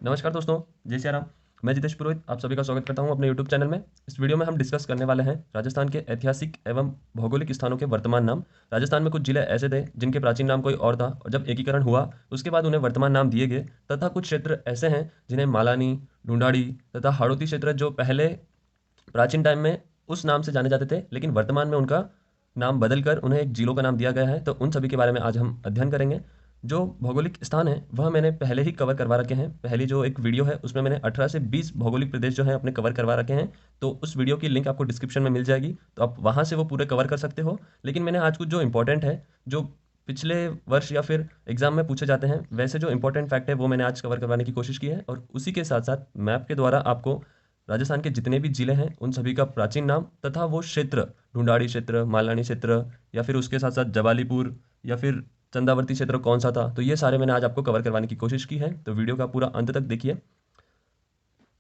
नमस्कार दोस्तों, जय सिया राम। मैं जितेश पुरोहित आप सभी का स्वागत करता हूं अपने यूट्यूब चैनल में। इस वीडियो में हम डिस्कस करने वाले हैं राजस्थान के ऐतिहासिक एवं भौगोलिक स्थानों के वर्तमान नाम। राजस्थान में कुछ जिले ऐसे थे जिनके प्राचीन नाम कोई और था और जब एकीकरण हुआ उसके बाद उन्हें वर्तमान नाम दिए गए, तथा कुछ क्षेत्र ऐसे हैं जिन्हें मालानी, ढूंढाड़ी तथा हाड़ौती क्षेत्र जो पहले प्राचीन टाइम में उस नाम से जाने जाते थे, लेकिन वर्तमान में उनका नाम बदलकर उन्हें एक जिलों का नाम दिया गया है। तो उन सभी के बारे में आज हम अध्ययन करेंगे। जो भौगोलिक स्थान है वह मैंने पहले ही कवर करवा रखे हैं। पहली जो एक वीडियो है उसमें मैंने 18 से 20 भौगोलिक प्रदेश जो है अपने कवर करवा रखे हैं। तो उस वीडियो की लिंक आपको डिस्क्रिप्शन में मिल जाएगी, तो आप वहां से वो पूरे कवर कर सकते हो। लेकिन मैंने आज कुछ जो इंपॉर्टेंट है, जो पिछले वर्ष या फिर एग्जाम में पूछे जाते हैं, वैसे जो इंपॉर्टेंट फैक्ट है वो मैंने आज कवर करवाने की कोशिश की है। और उसी के साथ साथ मैप के द्वारा आपको राजस्थान के जितने भी जिले हैं उन सभी का प्राचीन नाम तथा वो क्षेत्र, ढूंढाड़ी क्षेत्र, मालानी क्षेत्र, या फिर उसके साथ साथ जवालीपुर या फिर चंदावर्ती क्षेत्र कौन सा था, तो ये सारे मैंने आज आपको कवर करवाने की कोशिश की है। तो वीडियो का पूरा अंत तक देखिए।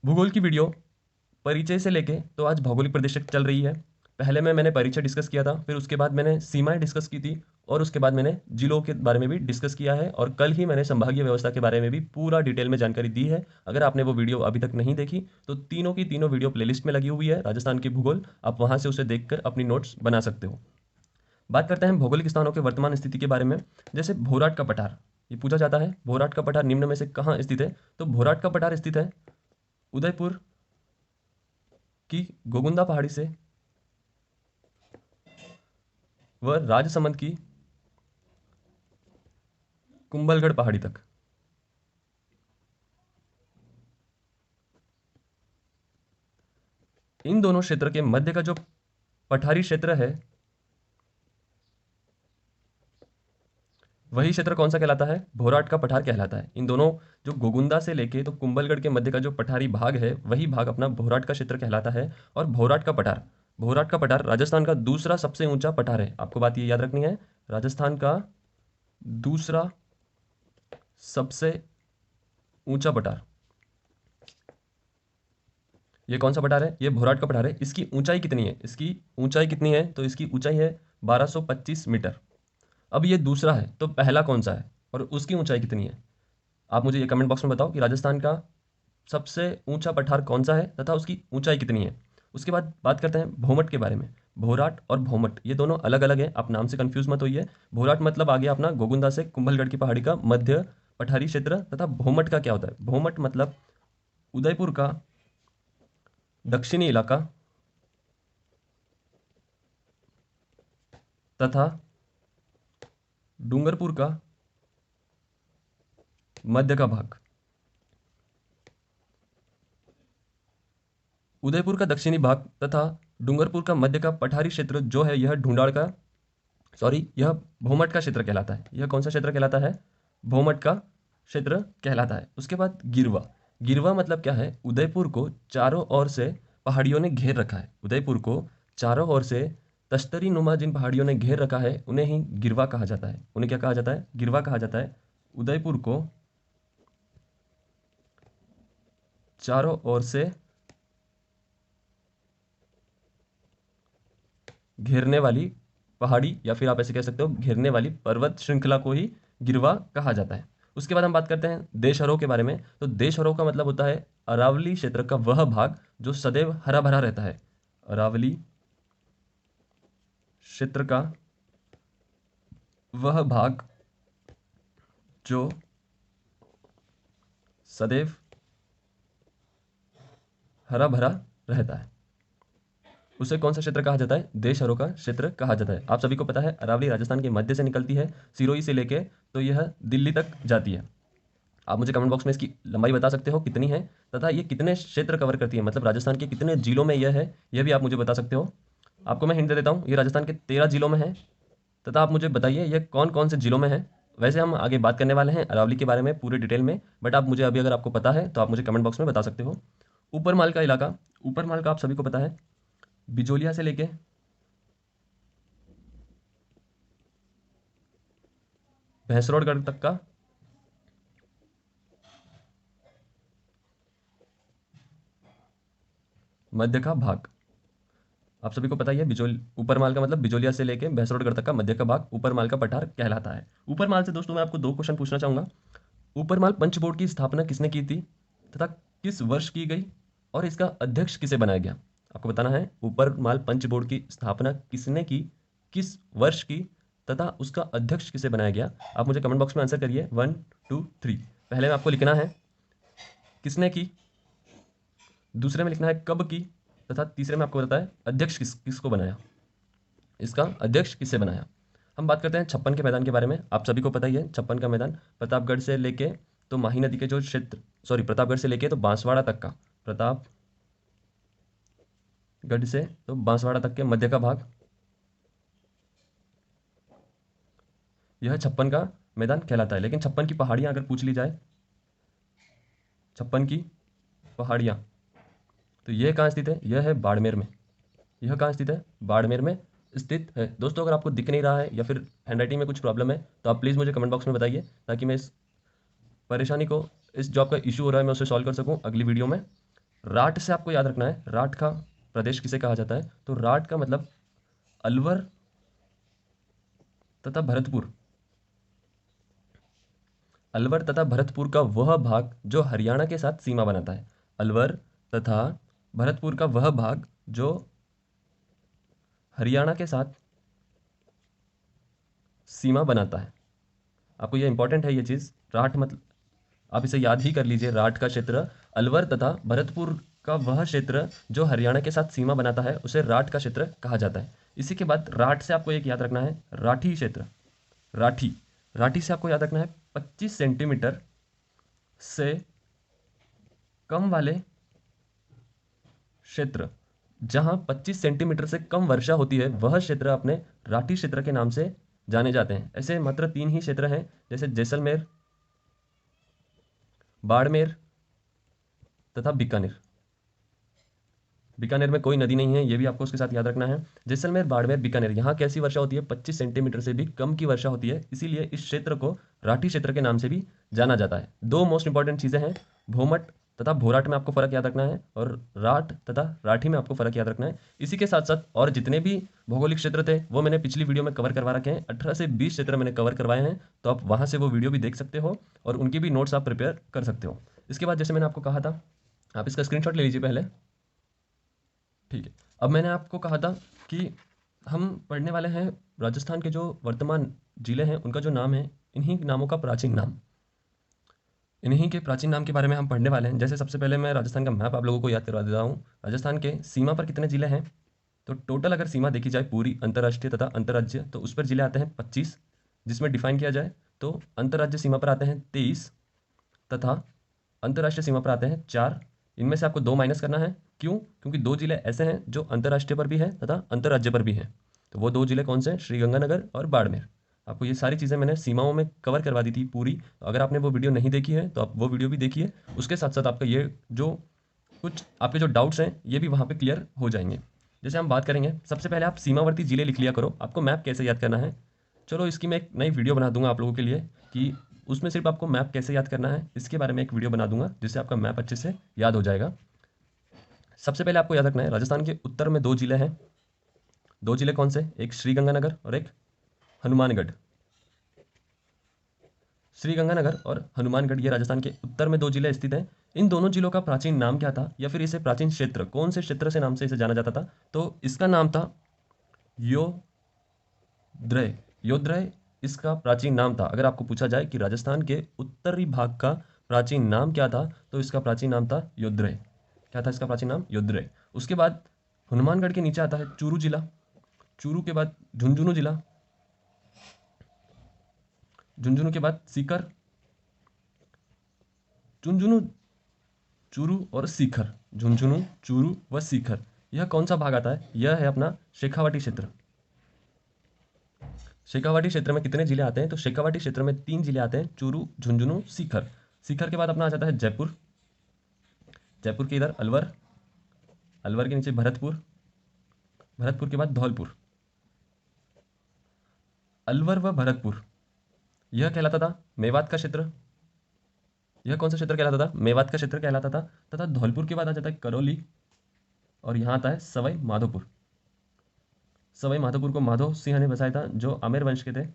भूगोल की वीडियो परिचय से लेके तो आज भौगोलिक प्रदेश तक चल रही है। पहले में मैंने परिचय डिस्कस किया था, फिर उसके बाद मैंने सीमाएं डिस्कस की थी, और उसके बाद मैंने जिलों के बारे में भी डिस्कस किया है, और कल ही मैंने संभागीय व्यवस्था के बारे में भी पूरा डिटेल में जानकारी दी है। अगर आपने वो वीडियो अभी तक नहीं देखी तो तीनों की तीनों वीडियो प्लेलिस्ट में लगी हुई है राजस्थान की भूगोल, आप वहां से उसे देखकर अपनी नोट्स बना सकते हो। बात करते हैं भौगोलिक स्थानों के वर्तमान स्थिति के बारे में। जैसे भोराट का पठार, ये पूछा जाता है भोराट का पठार निम्न में से कहाँ स्थित है, तो भोराट का पठार स्थित है उदयपुर की गोगुंदा पहाड़ी से व राजसमंद की कुंभलगढ़ पहाड़ी तक। इन दोनों क्षेत्र के मध्य का जो पठारी क्षेत्र है वही क्षेत्र कौन सा कहलाता है, भोराट का पठार कहलाता है। इन दोनों जो गोगुंदा से लेके तो कुंभलगढ़ के मध्य का जो पठारी भाग है वही भाग अपना भोराट का क्षेत्र कहलाता है। और भोराट का पठार राजस्थान का दूसरा सबसे ऊंचा पठार है। आपको बात ये याद रखनी है, राजस्थान का दूसरा सबसे ऊंचा पठार ये कौन सा पठार है, ये भोराट का पठार है। इसकी ऊंचाई कितनी है, इसकी ऊंचाई कितनी है, तो इसकी ऊंचाई है 1225 मीटर। अब ये दूसरा है तो पहला कौन सा है और उसकी ऊंचाई कितनी है, आप मुझे ये कमेंट बॉक्स में बताओ कि राजस्थान का सबसे ऊंचा पठार कौन सा है तथा उसकी ऊंचाई कितनी है। उसके बाद बात करते हैं भोमट के बारे में। भोराट और भोमट ये दोनों अलग अलग है, आप नाम से कंफ्यूज मत होइए। भोराट मतलब आ गया अपना गोगुंदा से कुंभलगढ़ की पहाड़ी का मध्य पठारी क्षेत्र, तथा भोमट का क्या होता है, भोमट मतलब उदयपुर का दक्षिणी इलाका तथा डूंगरपुर का मध्य का भाग। उदयपुर का दक्षिणी भाग तथा डूंगरपुर का मध्य का पठारी क्षेत्र जो है यह यह भोमट का क्षेत्र कहलाता है। यह कौन सा क्षेत्र कहलाता है, भोमट का क्षेत्र कहलाता है। उसके बाद गिरवा। गिरवा मतलब क्या है, उदयपुर को चारों ओर से पहाड़ियों ने घेर रखा है। उदयपुर को चारों ओर से तश्तरी नुमा जिन पहाड़ियों ने घेर रखा है उन्हें ही गिरवा कहा जाता है। उन्हें क्या कहा जाता है, गिरवा कहा जाता है। उदयपुर को चारों ओर से घेरने वाली पहाड़ी, या फिर आप ऐसे कह सकते हो घेरने वाली पर्वत श्रृंखला को ही गिरवा कहा जाता है। उसके बाद हम बात करते हैं देशहरों के बारे में। तो देशहरों का मतलब होता है अरावली क्षेत्र का वह भाग जो सदैव हरा भरा रहता है। अरावली क्षेत्र का वह भाग जो सदैव हरा भरा रहता है, उसे कौन सा क्षेत्र कहा जाता है, देशहरों का क्षेत्र कहा जाता है। आप सभी को पता है अरावली राजस्थान के मध्य से निकलती है, सिरोही से लेके तो यह दिल्ली तक जाती है। आप मुझे कमेंट बॉक्स में इसकी लंबाई बता सकते हो कितनी है, तथा ये कितने क्षेत्र कवर करती है, मतलब राजस्थान के कितने जिलों में यह है, यह भी आप मुझे बता सकते हो। आपको मैं हिंट दे देता हूँ, ये राजस्थान के 13 जिलों में है, तथा आप मुझे बताइए ये कौन कौन से जिलों में है। वैसे हम आगे बात करने वाले हैं अरावली के बारे में पूरे डिटेल में, बट आप मुझे अभी अगर आपको पता है तो आप मुझे कमेंट बॉक्स में बता सकते हो। ऊपरमाल का इलाका, ऊपरमाल का आप सभी को पता है बिजोलिया से लेके भैंसरोडगढ़ तक का मध्य का भाग। आप सभी को पता ही है ऊपरमाल का मतलब बिजोलिया से लेके भैंसरोडगढ़ तक का मध्य का भाग ऊपरमाल का पठार कहलाता है। ऊपरमाल से दोस्तों मैं आपको दो क्वेश्चन पूछना चाहूंगा। ऊपरमाल पंच बोर्ड की स्थापना किसने की थी, तथा किस वर्ष की गई और इसका अध्यक्ष किसे बनाया गया। आपको बताना है ऊपर माल पंच बोर्ड की स्थापना किसने की, किस वर्ष की, तथा उसका अध्यक्ष किसे बनाया गया। आप मुझे कमेंट बॉक्स में आंसर करिए 1 2 3। पहले में आपको लिखना है किसने की, दूसरे में लिखना है कब की, तथा तीसरे में आपको बताता है अध्यक्ष किसको बनाया, इसका अध्यक्ष किसे बनाया। हम बात करते हैं छप्पन के मैदान के बारे में। आप सभी को पता ही है छप्पन का मैदान प्रतापगढ़ से लेके तो माही नदी के जो क्षेत्र, प्रतापगढ़ से लेके तो बांसवाड़ा तक का, प्रतापगढ़ से तो बांसवाड़ा तक के मध्य का भाग, यह छप्पन का मैदान कहलाता है। लेकिन छप्पन की पहाड़ियां अगर पूछ ली जाए, छप्पन की पहाड़ियां, तो यह कहाँ स्थित है, यह है बाड़मेर में। यह कहाँ स्थित है, बाड़मेर में स्थित है। दोस्तों अगर आपको दिख नहीं रहा है या फिर हैंडराइटिंग में कुछ प्रॉब्लम है तो आप प्लीज़ मुझे कमेंट बॉक्स में बताइए, ताकि मैं इस परेशानी को, इस जॉब का इशू हो रहा है, मैं उसे सॉल्व कर सकूं अगली वीडियो में। राठ से आपको याद रखना है, राठ का प्रदेश किसे कहा जाता है, तो राठ का मतलब अलवर तथा भरतपुर, अलवर तथा भरतपुर का वह भाग जो हरियाणा के साथ सीमा बनाता है। अलवर तथा भरतपुर का वह भाग जो हरियाणा के साथ सीमा बनाता है। आपको यह इंपॉर्टेंट है ये चीज़। राठ मतलब आप इसे याद ही कर लीजिए, राठ का क्षेत्र अलवर तथा भरतपुर का वह क्षेत्र जो हरियाणा के साथ सीमा बनाता है उसे राठ का क्षेत्र कहा जाता है। इसी के बाद राठ से आपको एक याद रखना है राठी क्षेत्र। राठी, राठी से आपको याद रखना है 25 सेंटीमीटर से कम वाले क्षेत्र, जहां 25 सेंटीमीटर से कम वर्षा होती है वह क्षेत्र अपने राठी क्षेत्र के नाम से जाने जाते हैं। ऐसे मात्र 3 ही क्षेत्र हैं, जैसे जैसलमेर, बाड़मेर तथा बीकानेर। बीकानेर में कोई नदी नहीं है, ये भी आपको उसके साथ याद रखना है। जैसलमेर, बाड़मेर, बीकानेर, यहाँ कैसी वर्षा होती है, 25 सेंटीमीटर से भी कम की वर्षा होती है, इसीलिए इस क्षेत्र को राठी क्षेत्र के नाम से भी जाना जाता है। दो मोस्ट इंपॉर्टेंट चीज़ें हैं, भोमट तथा भोराट में आपको फर्क याद रखना है, और राठ तथा राठी में आपको फर्क याद रखना है। इसी के साथ साथ और जितने भी भौगोलिक क्षेत्र थे वो मैंने पिछली वीडियो में कवर करवा रखे हैं। 18 से 20 क्षेत्र मैंने कवर करवाए हैं, तो आप वहाँ से वो वीडियो भी देख सकते हो और उनकी भी नोट्स आप प्रिपेयर कर सकते हो। इसके बाद जैसे मैंने आपको कहा था, आप इसका स्क्रीनशॉट ले लीजिए पहले, ठीक है। अब मैंने आपको कहा था कि हम पढ़ने वाले हैं राजस्थान के जो वर्तमान जिले हैं उनका जो नाम है, इन्हीं नामों का प्राचीन नाम, इन्हीं के प्राचीन नाम के बारे में हम पढ़ने वाले हैं। जैसे सबसे पहले मैं राजस्थान का मैप आप लोगों को याद करवा देता हूँ। राजस्थान के सीमा पर कितने जिले हैं, तो टोटल अगर सीमा देखी जाए पूरी अंतर्राष्ट्रीय तथा अंतर्राज्य, तो उस पर जिले आते हैं 25, जिसमें डिफाइन किया जाए तो अंतर्राज्य सीमा पर आते हैं 23 तथा अंतर्राष्ट्रीय सीमा पर आते हैं 4। इनमें से आपको 2 माइनस करना है, क्यों, क्योंकि 2 जिले ऐसे हैं जो अंतर्राष्ट्रीय पर भी है तथा अंतर्राज्य पर भी है। तो वो 2 जिले कौन से हैं, श्रीगंगानगर और बाड़मेर। आपको ये सारी चीज़ें मैंने सीमाओं में कवर करवा दी थी पूरी। अगर आपने वो वीडियो नहीं देखी है तो आप वो वीडियो भी देखिए, उसके साथ साथ आपका ये जो कुछ आपके जो डाउट्स हैं ये भी वहाँ पे क्लियर हो जाएंगे। जैसे हम बात करेंगे, सबसे पहले आप सीमावर्ती जिले लिख लिया करो। आपको मैप कैसे याद करना है, चलो इसकी मैं एक नई वीडियो बना दूंगा आप लोगों के लिए, कि उसमें सिर्फ आपको मैप कैसे याद करना है इसके बारे में एक वीडियो बना दूंगा, जिससे आपका मैप अच्छे से याद हो जाएगा। सबसे पहले आपको याद रखना है राजस्थान के उत्तर में 2 जिले हैं। 2 जिले कौन से, एक श्रीगंगानगर और एक हनुमानगढ़। श्रीगंगानगर और हनुमानगढ़ ये राजस्थान के उत्तर में 2 जिले स्थित हैं। इन दोनों जिलों का प्राचीन नाम क्या था, या फिर इसे प्राचीन क्षेत्र कौन से क्षेत्र से नाम से इसे जाना जाता था, तो इसका नाम था योद्रय। योद्रय इसका प्राचीन नाम था। अगर आपको पूछा जाए कि राजस्थान के उत्तरी भाग का प्राचीन नाम क्या था, तो इसका प्राचीन नाम था योद्रय। क्या था इसका प्राचीन नाम, योद्रय। उसके बाद हनुमानगढ़ के नीचे आता है चूरू जिला, चूरू के बाद झुंझुनू जिला, झुंझुनू के बाद सीकर, झुंझुनू, चूरू और सीकर, झुंझुनू, चूरू व सीकर। यह कौन सा भाग आता है, यह है अपना शेखावाटी क्षेत्र। शेखावाटी क्षेत्र में कितने जिले आते हैं, तो शेखावाटी क्षेत्र में 3 जिले आते हैं, चूरू, झुंझुनू, सीकर। सीकर के बाद अपना आ जाता है जयपुर, जयपुर के इधर अलवर, अलवर के नीचे भरतपुर, भरतपुर के बाद धौलपुर। अलवर व भरतपुर यह कहलाता था मेवात का क्षेत्र। यह कौन सा क्षेत्र कहलाता था, मेवात का क्षेत्र कहलाता था। तथा धौलपुर के बाद आ जाता है करौली, और यहाँ आता है सवाई माधोपुर। सवाई माधोपुर को माधो सिंह ने बसाया था, जो आमेर वंश के थे,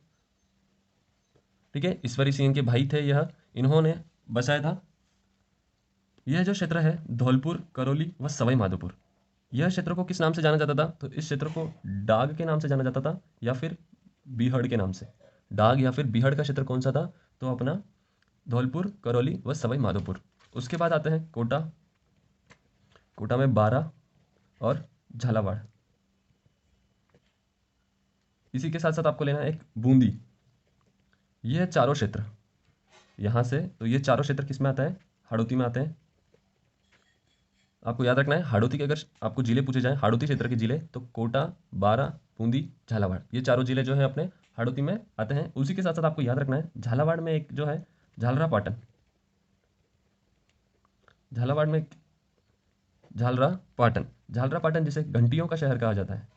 ठीक है, ईश्वरी सिंह के भाई थे यह, इन्होंने बसाया था। यह जो क्षेत्र है धौलपुर, करौली व सवाई माधोपुर, यह क्षेत्र को किस नाम से जाना जाता था? तो इस क्षेत्र को डाग के नाम से जाना जाता था या फिर बीहड़ के नाम से। डाग या फिर बीहड़ का क्षेत्र कौन सा था? तो अपना धौलपुर, करौली व सवाई माधोपुर। उसके बाद आते हैं कोटा, कोटा में बारा और झालावाड़। इसी के साथ साथ आपको लेना है एक बूंदी। ये चारों क्षेत्र यहाँ से, तो ये चारों क्षेत्र किस में आता है? हाड़ौती में आते हैं। आपको याद रखना है, हाड़ौती के अगर आपको जिले पूछे जाएं, हाड़ौती क्षेत्र के जिले, तो कोटा, बारा, बूंदी, झालावाड़, ये चारों जिले जो है अपने हाड़ौती में आते हैं। उसी के साथ साथ आपको याद रखना है झालावाड़ में एक जो है झालरापाटन, झालावाड़ में झालरापाटन, झालरापाटन जिसे घंटियों का शहर कहा जाता है,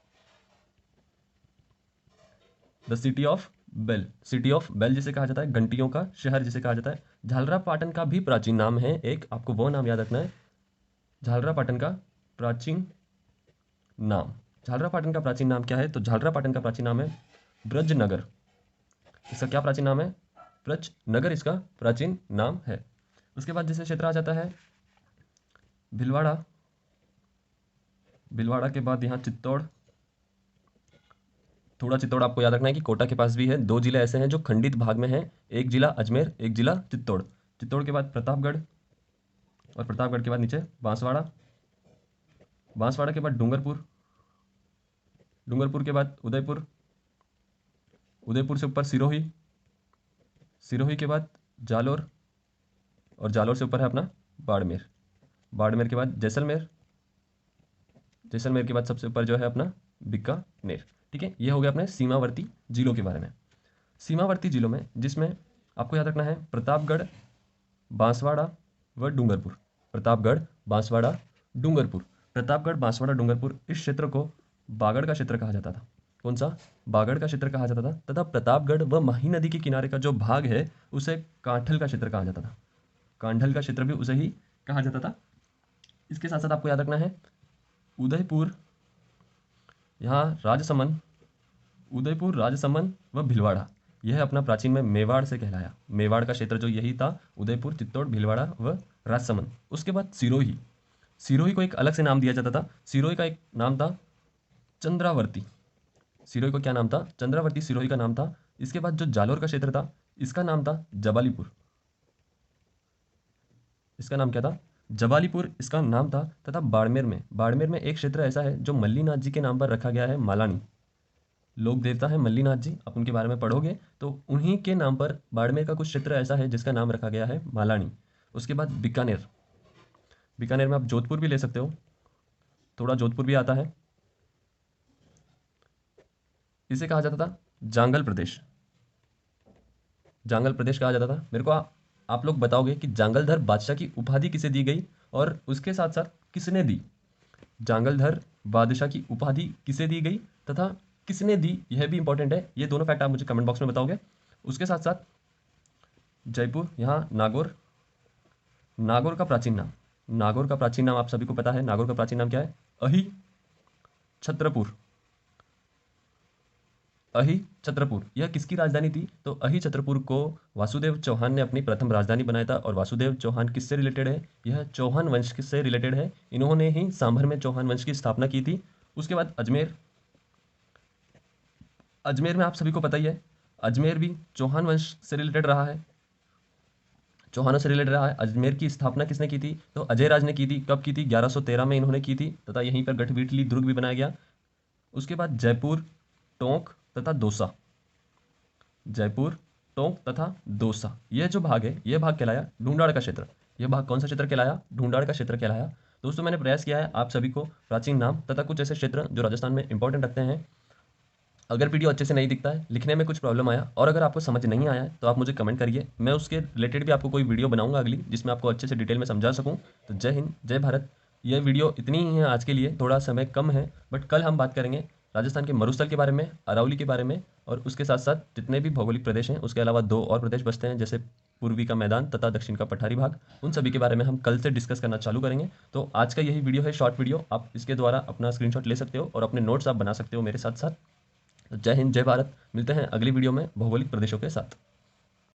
the city of bell, city of bell जिसे कहा जाता है, घंटियों का शहर जिसे कहा जाता है। झालरापाटन का भी प्राचीन नाम है एक, आपको वो नाम याद रखना है। झालरापाटन का प्राचीन नाम, झालरापाटन का प्राचीन नाम क्या है? तो झालरापाटन का प्राचीन नाम है ब्रजनगर। इसका क्या प्राचीन नाम है? ब्रजनगर इसका प्राचीन नाम है। उसके बाद जिसे क्षेत्र आ जाता है भिलवाड़ा, भिलवाड़ा के बाद यहाँ चित्तौड़, थोड़ा चित्तौड़ आपको याद रखना है कि कोटा के पास भी है। दो जिले ऐसे हैं जो खंडित भाग में हैं, एक जिला अजमेर, एक जिला चित्तौड़। चित्तौड़ के बाद प्रतापगढ़, और प्रतापगढ़ के बाद नीचे बांसवाड़ा, बांसवाड़ा के बाद डूंगरपुर, डूंगरपुर के बाद उदयपुर, उदयपुर से ऊपर सिरोही, सिरोही के बाद जालोर, और जालोर से ऊपर है अपना बाड़मेर, बाड़मेर के बाद जैसलमेर, जैसलमेर के बाद सबसे ऊपर जो है अपना बीकानेर। ठीक है, ये हो गया अपने सीमावर्ती जिलों के बारे में। सीमावर्ती जिलों में जिसमें आपको याद रखना है प्रतापगढ़, बांसवाड़ा व डूंगरपुर, प्रतापगढ़, बांसवाड़ा, डूंगरपुर। प्रतापगढ़, बांसवाड़ा, डूंगरपुर, इस क्षेत्र को बागड़ का क्षेत्र कहा जाता था। कौन सा? बागड़ का क्षेत्र कहा जाता था। तथा प्रतापगढ़ व मही नदी के किनारे का जो भाग है उसे कांठल का क्षेत्र कहा जाता था। कांठल का क्षेत्र भी उसे ही कहा जाता था। इसके साथ साथ आपको याद रखना है उदयपुर, यहाँ राजसमंद, उदयपुर, राजसमंद व भिलवाड़ा, यह अपना प्राचीन में मेवाड़ से कहलाया। मेवाड़ का क्षेत्र जो यही था, उदयपुर, चित्तौड़, भिलवाड़ा व राजसमंद। उसके बाद सिरोही, सिरोही को एक अलग से नाम दिया जाता था। सिरोही का एक नाम था चंद्रावर्ती, सिरोही को क्या नाम था? चंद्रावर्ती सिरोही का नाम था। इसके बाद जो जालोर का क्षेत्र था इसका नाम था जबालीपुर, इसका नाम क्या था? जबालीपुर इसका नाम था। तथा बाड़मेर में, बाड़मेर में एक क्षेत्र ऐसा है जो मल्लीनाथ जी के नाम पर रखा गया है, मालानी, लोक देवता है मल्लीनाथ जी, आप उनके बारे में पढ़ोगे तो उन्हीं के नाम पर बाड़मेर का कुछ क्षेत्र ऐसा है जिसका नाम रखा गया है मालानी। उसके बाद बीकानेर, बीकानेर में आप जोधपुर भी ले सकते हो, थोड़ा जोधपुर भी आता है। इसे कहा जाता था जांगल प्रदेश, जांगल प्रदेश कहा जाता था। मेरे को आप लोग बताओगे कि जांगलधर बादशाह की उपाधि किसे दी गई और उसके साथ साथ किसने दी? जांगलधर बादशाह की उपाधि किसे दी गई तथा किसने दी, यह भी इंपॉर्टेंट है। ये दोनों फैक्ट आप मुझे कमेंट बॉक्स में बताओगे। उसके साथ साथ जयपुर, यहाँ नागौर, नागौर का प्राचीन नाम, नागौर का प्राचीन नाम आप सभी को पता है। नागौर का प्राचीन नाम क्या है? अहि छत्रपुर, अहि छत्रपुर। यह किसकी राजधानी थी? तो अहि छत्रपुर को वासुदेव चौहान ने अपनी प्रथम राजधानी बनाया था। और वासुदेव चौहान किससे रिलेटेड है? यह चौहान वंश किससे रिलेटेड है? इन्होंने ही सांभर में चौहान वंश की स्थापना की थी। उसके बाद अजमेर, अजमेर में आप सभी को पता ही है, अजमेर भी चौहान वंश से रिलेटेड रहा है, चौहानों से रिलेटेड रहा है। अजमेर की स्थापना किसने की थी? तो अजय राज ने की थी। कब की थी? 1113 में इन्होंने की थी। तथा यहीं पर गठबीटली दुर्ग भी बनाया गया। उसके बाद जयपुर, टोंक तथा दौसा, जयपुर, टोंक तथा दौसा, यह जो भाग है यह भाग कहलाया ढूंढाड़ का क्षेत्र। यह भाग कौन सा क्षेत्र कहलाया? ढूंढाड़ का क्षेत्र कहलाया। दोस्तों मैंने प्रयास किया है आप सभी को प्राचीन नाम तथा कुछ ऐसे क्षेत्र जो राजस्थान में इंपॉर्टेंट रखते हैं। अगर वीडियो अच्छे से नहीं दिखता है, लिखने में कुछ प्रॉब्लम आया और अगर आपको समझ नहीं आया है तो आप मुझे कमेंट करिए, मैं उसके रिलेटेड भी आपको कोई वीडियो बनाऊंगा अगली, जिसमें आपको अच्छे से डिटेल में समझा सकूं। तो जय हिंद, जय भारत। यह वीडियो इतनी ही है आज के लिए, थोड़ा समय कम है, बट कल हम बात करेंगे राजस्थान के मरुस्थल के बारे में, अरावली के बारे में, और उसके साथ साथ जितने भी भौगोलिक प्रदेश हैं उसके अलावा दो और प्रदेश बचते हैं, जैसे पूर्वी का मैदान तथा दक्षिण का पठारी भाग। उन सभी के बारे में हम कल से डिस्कस करना चालू करेंगे। तो आज का यही वीडियो है, शॉर्ट वीडियो, आप इसके द्वारा अपना स्क्रीनशॉट ले सकते हो और अपने नोट्स आप बना सकते हो मेरे साथ साथ। जय हिंद, जय भारत। मिलते हैं अगली वीडियो में भौगोलिक प्रदेशों के साथ।